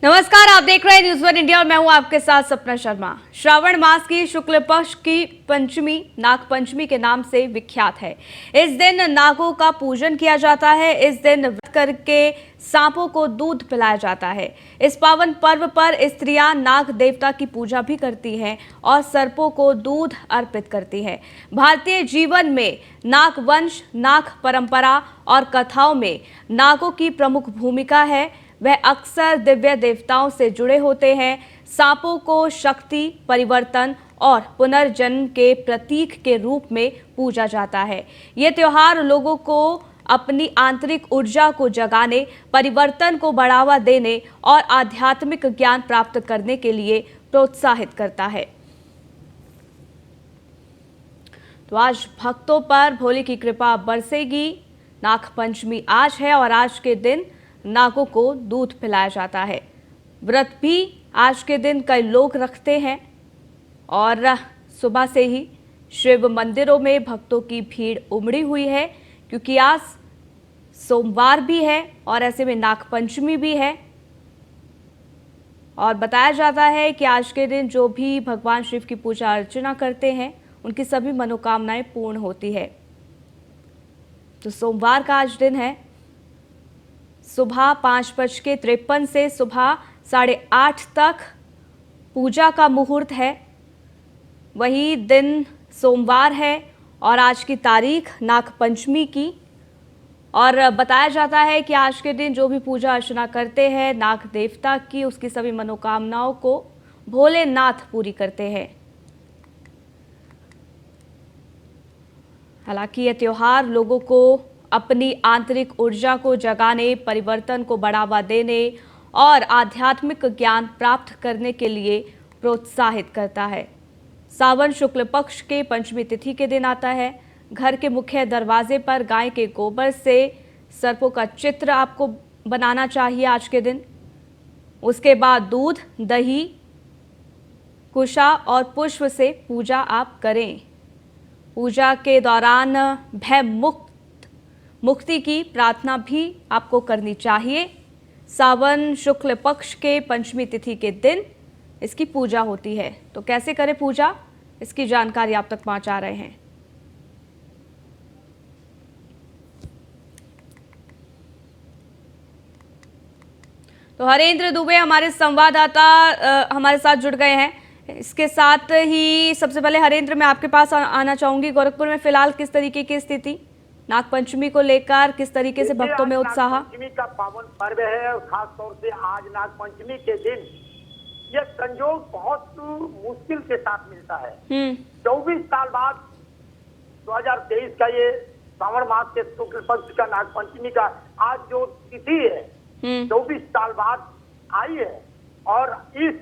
नमस्कार, आप देख रहे हैं न्यूज़ वन इंडिया और मैं हूं आपके साथ सपना शर्मा। श्रावण मास की शुक्ल पक्ष की पंचमी नाग पंचमी के नाम से विख्यात है। इस दिन नागों का पूजन किया जाता है। इस दिन व्रत करके सांपों को दूध पिलाया जाता है। इस पावन पर्व पर स्त्रियां नाग देवता की पूजा भी करती हैं और सर्पों को दूध अर्पित करती हैं। भारतीय जीवन में नाग वंश, नाग परंपरा और कथाओं में नागों की प्रमुख भूमिका है। वह अक्सर दिव्य देवताओं से जुड़े होते हैं। सांपों को शक्ति, परिवर्तन और पुनर्जन्म के प्रतीक के रूप में पूजा जाता है। ये त्योहार लोगों को अपनी आंतरिक ऊर्जा को जगाने, परिवर्तन को बढ़ावा देने और आध्यात्मिक ज्ञान प्राप्त करने के लिए प्रोत्साहित करता है। तो आज भक्तों पर भोले की कृपा बरसेगी। नाग पंचमी आज है और आज के दिन नागों को दूध पिलाया जाता है। व्रत भी आज के दिन कई लोग रखते हैं और सुबह से ही शिव मंदिरों में भक्तों की भीड़ उमड़ी हुई है, क्योंकि आज सोमवार भी है और ऐसे में नाग पंचमी भी है। और बताया जाता है कि आज के दिन जो भी भगवान शिव की पूजा अर्चना करते हैं उनकी सभी मनोकामनाएं पूर्ण होती है। तो सोमवार का आज दिन है। सुबह 5:53 से सुबह 8:30 तक पूजा का मुहूर्त है। वही दिन सोमवार है और आज की तारीख नाग पंचमी की। और बताया जाता है कि आज के दिन जो भी पूजा अर्चना करते हैं नाग देवता की, उसकी सभी मनोकामनाओं को भोलेनाथ पूरी करते हैं। हालांकि यह त्योहार लोगों को अपनी आंतरिक ऊर्जा को जगाने, परिवर्तन को बढ़ावा देने और आध्यात्मिक ज्ञान प्राप्त करने के लिए प्रोत्साहित करता है। सावन शुक्ल पक्ष के पंचमी तिथि के दिन आता है। घर के मुख्य दरवाजे पर गाय के गोबर से सर्पों का चित्र आपको बनाना चाहिए आज के दिन। उसके बाद दूध, दही, कुशा और पुष्प से पूजा आप करें। पूजा के दौरान भय मुक्ति की प्रार्थना भी आपको करनी चाहिए। सावन शुक्ल पक्ष के पंचमी तिथि के दिन इसकी पूजा होती है। तो कैसे करें पूजा, इसकी जानकारी आप तक पहुंचा रहे हैं। तो हरेंद्र दुबे हमारे संवाददाता हमारे साथ जुड़ गए हैं। इसके साथ ही सबसे पहले हरेंद्र, मैं आपके पास आना चाहूंगी। गोरखपुर में फिलहाल किस तरीके की स्थिति, नाग पंचमी को लेकर किस तरीके से भक्तों में उत्साह? नाग पंचमी का पावन पर्व है और खास तौर से आज नाग पंचमी के दिन यह संयोग बहुत मुश्किल के साथ मिलता है। 24 साल बाद 2023 का ये श्रावण मास के शुक्ल पक्ष का नाग पंचमी का आज जो तिथि है 24 साल बाद आई है। और इस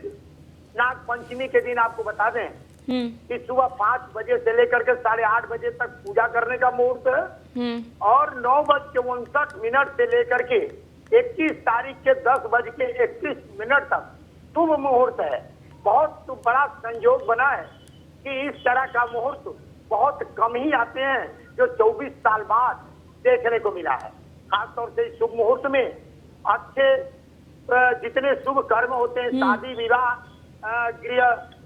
नाग पंचमी के दिन आपको बता दें कि सुबह 5 बजे से लेकर के 8:30 बजे तक पूजा करने का मुहूर्त है और 9:59 से लेकर के 21 तारीख के 10:31 तक शुभ मुहूर्त है। बहुत बड़ा संयोग बना है कि इस तरह का मुहूर्त बहुत कम ही आते हैं जो 24 साल बाद देखने को मिला है। खासतौर से इस शुभ मुहूर्त में अच्छे जितने शुभ कर्म होते हैं, शादी विवाह,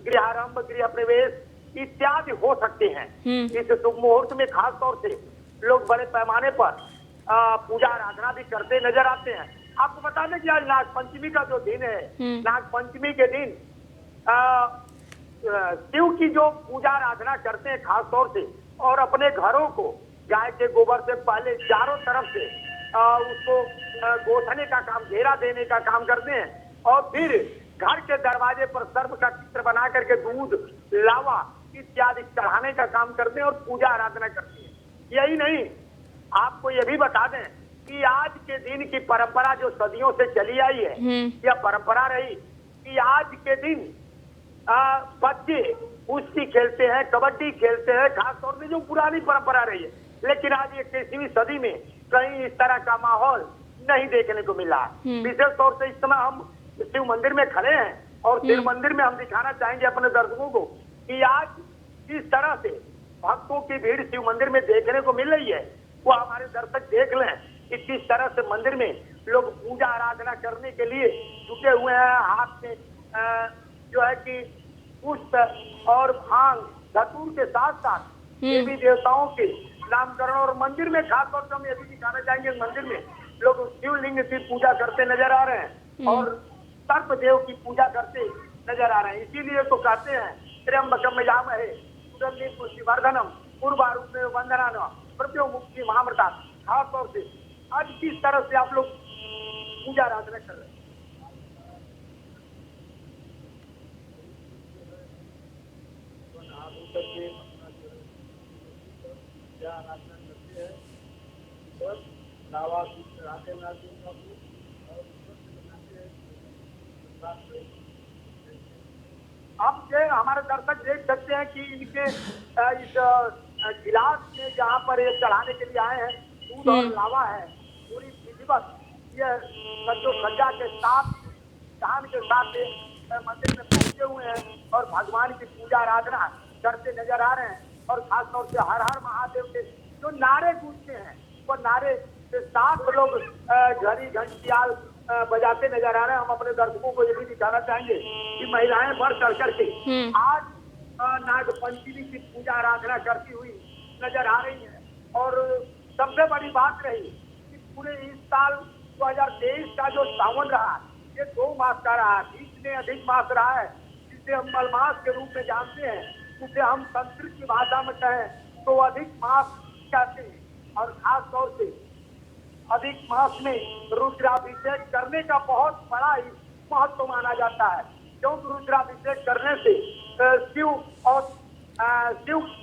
गृहारंभ, गृह प्रवेश इत्यादि हो सकते हैं। इस शुभ मुहूर्त में खास तौर से लोग बड़े पैमाने पर पूजा आराधना भी करते नजर आते हैं। आपको बता दें कि आज नाग पंचमी का जो दिन है, नाग पंचमी के दिन शिव की जो पूजा आराधना करते हैं खास तौर से, और अपने घरों को गाय के गोबर से पहले चारों तरफ से उसको गोथने का काम, घेरा देने का काम करते हैं और फिर घर के दरवाजे पर सर्प का चित्र बना करके दूध, लावा इत्यादि चढ़ाने का काम करते हैं और पूजा आराधना करते हैं। यही नहीं, आपको यह भी बता दें कि आज के दिन की परंपरा जो सदियों से चली आई है, यह परंपरा रही कि आज के दिन बच्चे कुश्ती खेलते हैं, कबड्डी खेलते हैं, खासतौर से जो पुरानी परंपरा रही है। लेकिन आज 21वीं सदी में कहीं इस तरह का माहौल नहीं देखने को मिला। विशेष तौर से इस समय हम शिव मंदिर में खड़े हैं और शिव मंदिर में हम दिखाना चाहेंगे अपने दर्शकों को कि आज किस तरह से भक्तों की भीड़ शिव मंदिर में देखने को मिल रही है। वो हमारे दर्शक देख लें कि किस तरह से मंदिर में लोग पूजा आराधना करने के लिए जुटे हुए हैं। हाथ में जो है कि पुष्प और भांग धतूर के साथ साथ देवी देवताओं के नामकरण, और मंदिर में खासतौर से हम ये भी दिखाना चाहेंगे, मंदिर में लोग शिवलिंग की पूजा करते नजर आ रहे हैं और सर्पदेव की पूजा करते नजर आ रहे हैं। इसीलिए तो कहते हैं त्र्यंबकम यजामहे सुगंधिं पुष्टिवर्धनम उर्वारुकमेव वंदनानां मृत्योर्मुक्षीयमामृतात् महामृता। खासतौर से आज किस तरह से आप लोग पूजा आराधना कर रहे हैं? अब ये हमारे दर्शक देख सकते हैं कि इनके इस गिलास में जहाँ पर ये चढ़ाने के लिए आए हैं, दूध और लावा है, पूरी विधिवत ये सज्जो सज्जा के साथ धान के साथ मंदिर में पहुंचे हुए हैं और भगवान की पूजा आराधना करते नजर आ रहे हैं। और खासतौर से हर हर महादेव के जो नारे गूंजते हैं, वो नारे के साथ लोग घड़ी घंटियाल बजाते नजर आ रहे हैं। हम अपने दर्शकों को ये भी दिखाना चाहेंगे कि महिलाएं बढ़ चढ़ करके आज नाग पंचमी की पूजा आराधना करती हुई नजर आ रही है। और सबसे बड़ी बात रही कि पूरे इस साल 2023 का जो सावन रहा, ये 2 मास का रहा, बीच में अधिक मास रहा है, जिसे हम मलमास के रूप में जानते हैं, जिसे हम संस्कृत की भाषा में कहें तो अधिक मास कहते हैं। और खास तौर से अधिक मास में रुद्राभिषेक करने का बहुत बड़ा ही महत्व माना जाता है, क्योंकि रुद्राभिषेक करने से शिव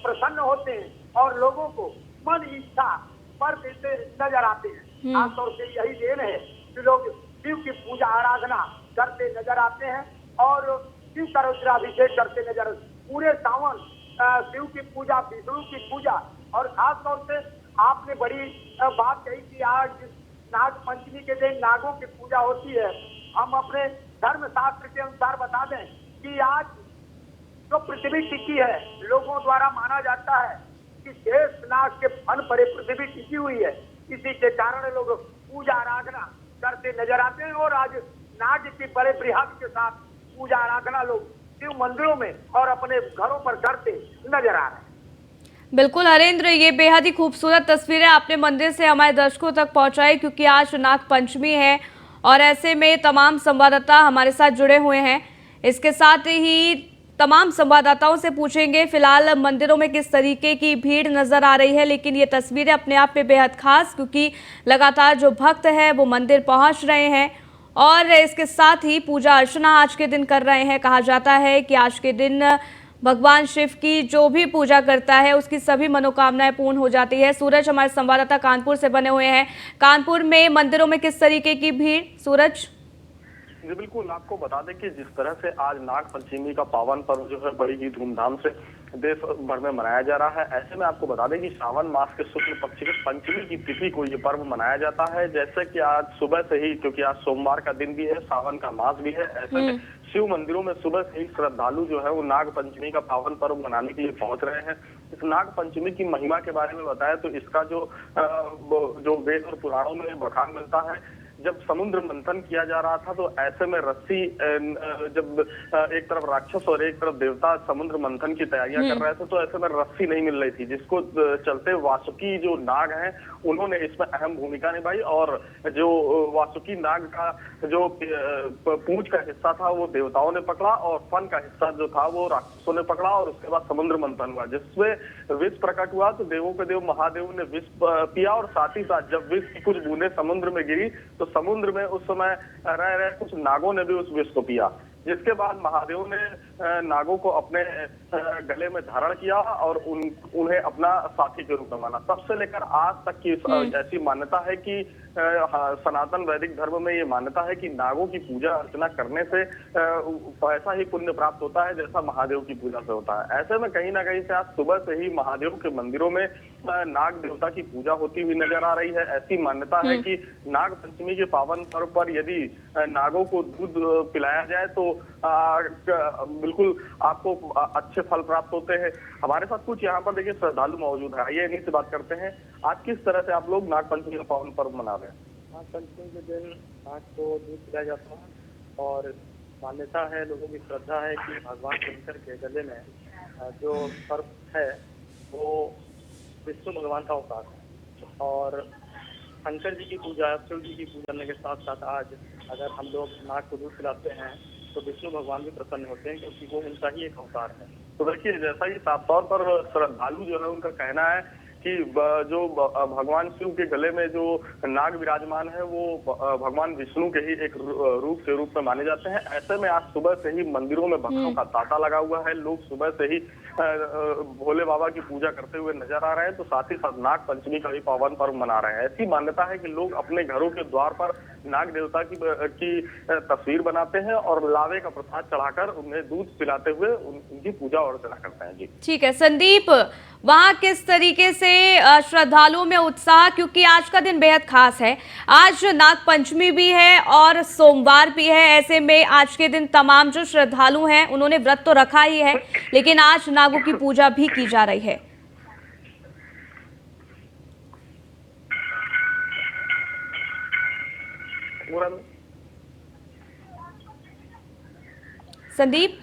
प्रसन्न होते हैं और लोगों को मन इच्छा पर देते नजर आते हैं। खासतौर से यही देन है कि लोग शिव की पूजा आराधना करते नजर आते हैं और शिव का रुद्राभिषेक करते नजर। पूरे सावन शिव की पूजा, विष्णु की पूजा, और खास तौर से आपने बड़ी बात कही कि आज नाग पंचमी के दिन नागों की पूजा होती है। हम अपने धर्म शास्त्र के अनुसार बता दें कि आज जो पृथ्वी टिकी है, लोगों द्वारा माना जाता है कि शेष नाग के फन पर पृथ्वी टिकी हुई है। इसी के कारण लोग पूजा आराधना करते नजर आते हैं और आज नाग की बड़े बृहद के साथ पूजा आराधना लोग शिव मंदिरों में और अपने घरों पर करते नजर आ रहे हैं। बिल्कुल हरेंद्र, ये बेहद ही खूबसूरत तस्वीरें आपने मंदिर से हमारे दर्शकों तक पहुंचाई, क्योंकि आज नाग पंचमी है और ऐसे में तमाम संवाददाता हमारे साथ जुड़े हुए हैं। इसके साथ ही तमाम संवाददाताओं से पूछेंगे फिलहाल मंदिरों में किस तरीके की भीड़ नजर आ रही है, लेकिन ये तस्वीरें अपने आप में बेहद खास, क्योंकि लगातार जो भक्त हैं वो मंदिर पहुंच रहे हैं और इसके साथ ही पूजा अर्चना आज के दिन कर रहे हैं। कहा जाता है कि आज के दिन भगवान शिव की जो भी पूजा करता है उसकी सभी मनोकामनाएं पूर्ण हो जाती है। सूरज हमारे संवाददाता कानपुर से बने हुए हैं। कानपुर में मंदिरों में किस तरीके की भीड़, सूरज? जी बिल्कुल, आपको बता दें कि जिस तरह से आज नाग पंचमी का पावन पर्व जो है बड़ी ही धूमधाम से देश भर में मनाया जा रहा है, ऐसे में आपको बता दें कि सावन मास के शुक्ल पक्ष की पंचमी की तिथि को ये पर्व मनाया जाता है। जैसे कि आज सुबह से ही, क्योंकि आज सोमवार का दिन भी है, सावन का मास भी है, ऐसे में शिव मंदिरों में सुबह से ही श्रद्धालु जो है वो नाग पंचमी का पावन पर्व मनाने के लिए पहुंच रहे हैं। इस नाग पंचमी की महिमा के बारे में बताया तो इसका जो वेद और पुराणों में बखान मिलता है। जब समुद्र मंथन किया जा रहा था तो ऐसे में रस्सी, जब एक तरफ राक्षस और एक तरफ देवता समुद्र मंथन की तैयारियां कर रहे थे तो ऐसे में रस्सी नहीं मिल रही थी, जिसको चलते वासुकी जो नाग हैं उन्होंने इसमें अहम भूमिका निभाई और जो वासुकी नाग का जो पूंछ का हिस्सा था वो देवताओं ने पकड़ा और फन का हिस्सा जो था वो राक्षसों ने पकड़ा और उसके बाद समुद्र मंथन हुआ, जिसमें विष प्रकट हुआ। तो देवों के देव महादेव ने विष पिया और साथ ही साथ जब विष की कुछ बूंदें समुद्र में गिरी तो समुद्र में उस समय रह रहे कुछ नागों ने भी उस विष को पिया, जिसके बाद महादेव ने नागों को अपने गले में धारण किया और उन्हें अपना साथी के रूप में माना। तब से लेकर आज तक की ऐसी मान्यता है कि सनातन वैदिक धर्म में ये मान्यता है कि नागों की पूजा अर्चना करने से ऐसा ही पुण्य प्राप्त होता है जैसा महादेव की पूजा से होता है। ऐसे में कहीं ना कहीं से आज सुबह से ही महादेव के मंदिरों में नाग देवता की पूजा होती हुई नजर आ रही है। ऐसी मान्यता है कि नाग पंचमी के पावन पर्व पर यदि नागों को दूध पिलाया जाए तो बिल्कुल आपको अच्छे फल प्राप्त होते हैं। हमारे साथ कुछ यहाँ पर देखिए श्रद्धालु मौजूद है, आइए इन्हीं से बात करते हैं। आज किस तरह से आप लोग नाग पंचमी का पावन पर्व मना रहे हैं? नाग पंचमी के दिन नाग को दूध पिलाया जाता है और मान्यता है, लोगों की श्रद्धा है कि भगवान शंकर के गले में जो सर्प है वो विष्णु भगवान का अवतार है। और शंकर जी की पूजा, शिव जी की पूजा करने के साथ साथ आज अगर हम लोग नाग को दूध पिलाते हैं तो विष्णु भगवान भी प्रसन्न होते हैं, क्योंकि वो उनका ही एक अवतार है। तो देखिए, जैसा कि साफ तौर पर श्रद्धालु जो है उनका कहना है कि जो भगवान शिव के गले में जो नाग विराजमान है वो भगवान विष्णु के ही एक रूप में माने जाते हैं। ऐसे में आज सुबह से ही मंदिरों में भक्तों का तांता लगा हुआ है। लोग सुबह से ही भोले बाबा की पूजा करते हुए नजर आ रहे हैं, तो साथ ही साथ नाग पंचमी का भी पावन पर्व मना रहे हैं। ऐसी मान्यता है कि लोग अपने घरों के द्वार पर नाग देवता की तस्वीर बनाते हैं और लावे का प्रसाद चढ़ाकर उन्हें दूध पिलाते हुए उनकी पूजा अर्चना करते हैं। जी ठीक है संदीप, वहाँ किस तरीके से श्रद्धालुओं में उत्साह, क्योंकि आज का दिन बेहद खास है, आज नाग पंचमी भी है और सोमवार भी है। ऐसे में आज के दिन तमाम जो श्रद्धालु हैं उन्होंने व्रत तो रखा ही है, लेकिन आज नागों की पूजा भी की जा रही है। संदीप,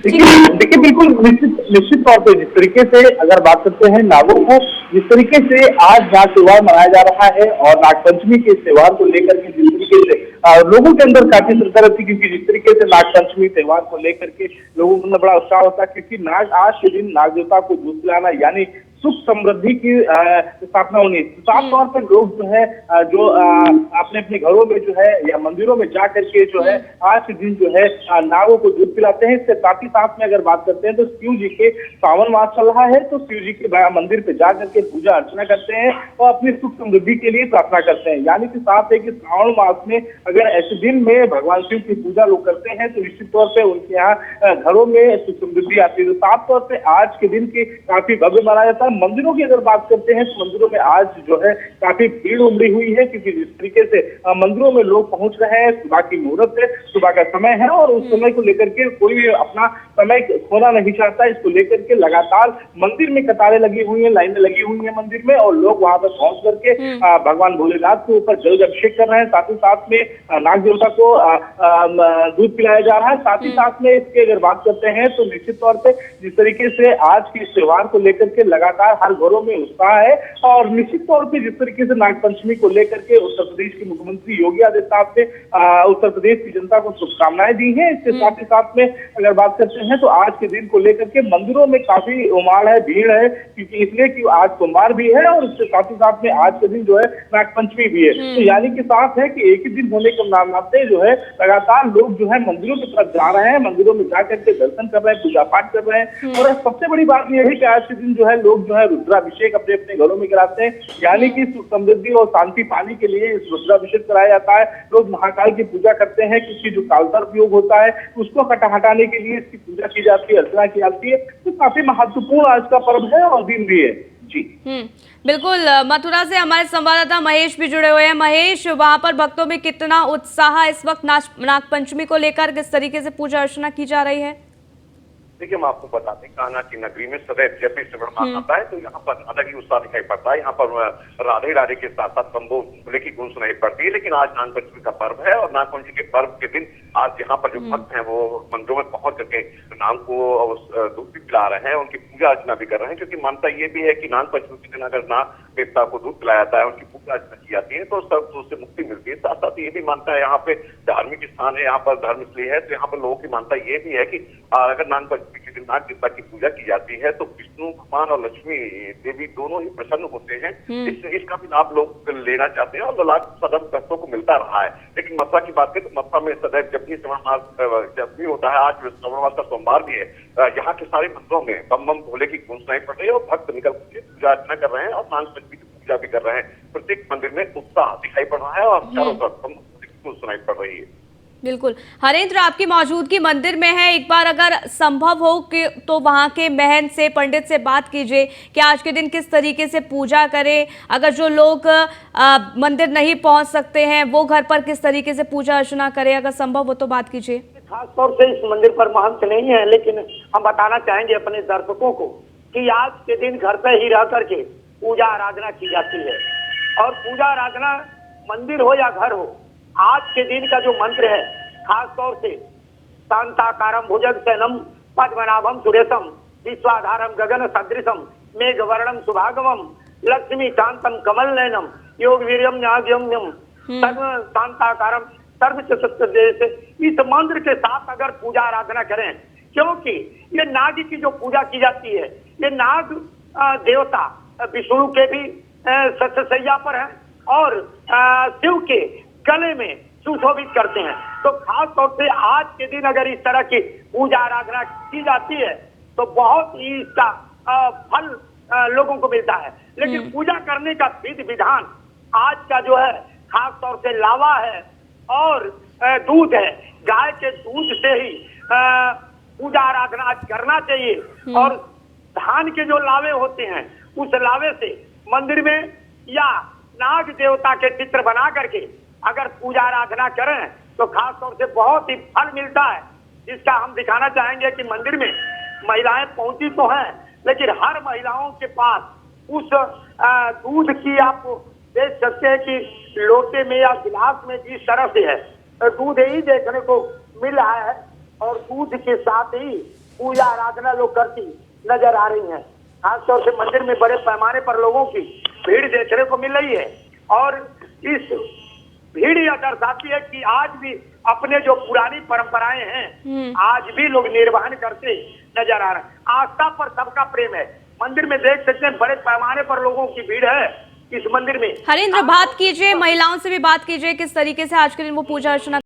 देखिए बिल्कुल निश्चित तौर पे जिस तरीके से अगर बात करते हैं नागों को, जिस तरीके से आज नाग त्योहार मनाया जा रहा है और नाग पंचमी के त्योहार को लेकर के जिस तरीके से लोगों के अंदर काफी श्रद्धा रहती है, क्योंकि जिस तरीके से नाग पंचमी त्योहार को लेकर के लोगों के अंदर बड़ा उत्साह होता है, क्योंकि आज के दिन नाग देवता को दूध पिलाना यानी सुख समृद्धि की स्थापना होनी। साफ तौर पर लोग जो है जो अपने अपने घरों में जो है या मंदिरों में जा करके जो है आज के दिन जो है नागों को दूध पिलाते हैं। इसके साथ ही साथ में अगर बात करते हैं तो शिव जी के सावन मास चल रहा है, तो शिव जी के मंदिर पे जा करके पूजा अर्चना करते हैं और अपनी सुख समृद्धि के लिए प्रार्थना करते हैं। यानी कि साफ है कि श्रावण मास में अगर ऐसे दिन में भगवान शिव की पूजा लोग करते हैं तो निश्चित तौर पर उनके यहाँ घरों में सुख समृद्धि आती है। तो साफ तौर पर आज के दिन की काफी भव्य माना जाता है। मंदिरों की अगर बात करते हैं तो मंदिरों में आज जो है काफी भीड़ उमड़ी हुई है, क्योंकि जिस तरीके से मंदिरों में लोग पहुंच रहे हैं, सुबह की मुहूर्त है, सुबह का समय है और उस समय को लेकर के कोई भी अपना समय खोना नहीं चाहता। इसको लेकर के लगातार मंदिर में कतारें लगी हुई है, लाइनें लगी हुई है मंदिर में, और लोग वहां पर पहुंच करके भगवान भोलेनाथ के ऊपर जल अभिषेक कर रहे हैं। साथ ही साथ में नाग देवता को दूध पिलाया जा रहा है। साथ ही साथ में इसकी अगर बात करते हैं तो निश्चित तौर पर जिस तरीके से आज के त्योहार को लेकर के लगातार हर घरों में उत्साह है, और निश्चित तौर पे जिस तरीके से नाग पंचमी को लेकर के उत्तर प्रदेश के मुख्यमंत्री योगी आदित्यनाथ ने उत्तर प्रदेश की जनता को शुभकामनाएं दी हैं। इसके साथ ही साथ में अगर बात करते हैं तो आज के दिन को लेकर के मंदिरों में काफी उमाड़ है, भीड़ है, क्योंकि इसलिए कि आज सोमवार भी है और इसके साथ ही साथ में आज के दिन जो है नाग पंचमी भी है। तो यानी कि साफ है कि एक ही दिन होने के नाते जो है लगातार लोग जो है मंदिरों की तरफ जा रहे हैं, मंदिरों में जाकर के दर्शन कर रहे हैं, पूजा पाठ कर रहे हैं। और सबसे बड़ी बात यह है कि आज के दिन जो है लोग जो है रुद्राभिषेक अपने अपने घरों में कराते हैं, यानी कि सुख समृद्धि और शांति पाने के लिए इस रुद्राभिषेक कराया जाता है। लोग महाकाल की पूजा करते हैं, क्योंकि जो कालसर्प योग होता है उसको हटाने के लिए इसकी पूजा की जाती है, अर्चना की जाती है। तो काफी महत्वपूर्ण आज का पर्व है और दिन भी है। जी बिल्कुल, मथुरा से हमारे संवाददाता महेश भी जुड़े हुए हैं। महेश, वहां पर भक्तों में कितना उत्साह इस वक्त नाग पंचमी को लेकर, किस तरीके से पूजा अर्चना की जा रही है? देखिए, हम आपको बता दें, कान्हा की नगरी में सदैव जब भी श्रावण मास आता है तो यहाँ पर अलग ही उत्साह दिखाई पड़ता है। यहाँ पर राधे राधे के साथ साथ बम्बो भोले की गूंज सुनाई पड़ती है। लेकिन आज नाग पंचमी का पर्व है और नाग पंचमी के पर्व के दिन आज यहाँ पर जो भक्त हैं वो मंदिरों में पहुंच करके नाग को दूध भी पिला रहे हैं, उनकी पूजा अर्चना भी कर रहे हैं। क्योंकि मान्यता ये भी है कि नाग पंचमी के दिन अगर नाग देवता को दूध पिलाया जाता है, उनकी पूजा अर्चना की जाती है, तो सब उससे मुक्ति मिलती है। साथ साथ ये भी मानता है, यहाँ पे धार्मिक स्थान है, यहाँ पर धर्म इसलिए है, तो यहाँ पर लोगों की मानता ये भी है कि अगर नाग पंचमी के दिन नाग देवता की पूजा की जाती है तो विष्णु भगवान और लक्ष्मी देवी दोनों ही प्रसन्न होते हैं। इसका भी लाभ लोग लेना चाहते हैं और लाभ सदैव भक्तों को मिलता रहा है। लेकिन मथुरा की बात करें तो मथुरा में सदैव जब भी श्रावण मास जब भी होता है, आज श्रावण मास का सोमवार भी है, यहाँ के सारे मंदिरों में बम बम भोले की गूंज सुनाई पड़ रही है और भक्त निकल के पूजा अर्चना कर रहे हैं और नाग पंचमी की पूजा भी कर रहे हैं। प्रत्येक मंदिर में उत्साह दिखाई पड़ रहा है और चारों तरफ बम गूंज सुनाई पड़ रही है। बिल्कुल, हरेंद्र आपकी मौजूदगी मंदिर में है, एक बार अगर संभव हो कि तो वहां के महंत से, पंडित से बात कीजिए कि आज के दिन किस तरीके से पूजा करें। अगर जो लोग मंदिर नहीं पहुंच सकते हैं वो घर पर किस तरीके से पूजा अर्चना करें, अगर संभव हो तो बात कीजिए। खास तौर से इस मंदिर पर महंत नहीं है, लेकिन हम बताना चाहेंगे अपने दर्शकों को कि आज के दिन घर पे ही रह करके पूजा आराधना की जाती है। और पूजा आराधना मंदिर हो या घर हो, आज के दिन का जो मंत्र है, खास तौर से शांताकारम भुजगशयनम पद्मनाभम सुरेशम विश्वाधारम गगन सदृशम मेघवर्णम सुभागमम लक्ष्मी शांतम कमल नयनम योग वीर्यम न्याग्यम्यम सर्व शांताकारम सर्व चतुर्देश, इस मंत्र के साथ अगर पूजा आराधना करें, क्योंकि ये नाग की जो पूजा की जाती है, ये नाग देवता विष्णु के भी सैया पर है और शिव के गले में सुशोभित करते हैं। तो खास तौर से आज के दिन अगर इस तरह की पूजा आराधना की जाती है तो बहुत ही इसका फल लोगों को मिलता है। लेकिन पूजा करने का विधि विधान आज का जो है, खास तौर से लावा है और दूध है, गाय के दूध से ही पूजा आराधना आज करना चाहिए। और धान के जो लावे होते हैं, उस लावे से मंदिर में या नाग देवता के चित्र बना करके अगर पूजा आराधना करें तो खास तौर से बहुत ही फल मिलता है, जिसका हम दिखाना चाहेंगे कि मंदिर में महिलाएं पहुंची तो हैं, लेकिन हर महिलाओं के पास उस दूध की आप देख सकते हैं कि लोटे में या गिलास में जिस तरह से है, दूध ही देखने को मिल रहा है और दूध के साथ ही पूजा आराधना लोग करती नजर आ रही है। खासतौर से मंदिर में बड़े पैमाने पर लोगों की भीड़ देखने को मिल रही है और इस भीड़ यह दर्शाती है कि आज भी अपने जो पुरानी परंपराएं हैं, आज भी लोग निर्वहन करते नजर आ रहे हैं। आस्था पर सबका प्रेम है। मंदिर में देख सकते हैं बड़े पैमाने पर लोगों की भीड़ है इस मंदिर में। हरेंद्र, बात कीजिए, महिलाओं से भी बात कीजिए, किस तरीके से आज के दिन वो पूजा अर्चना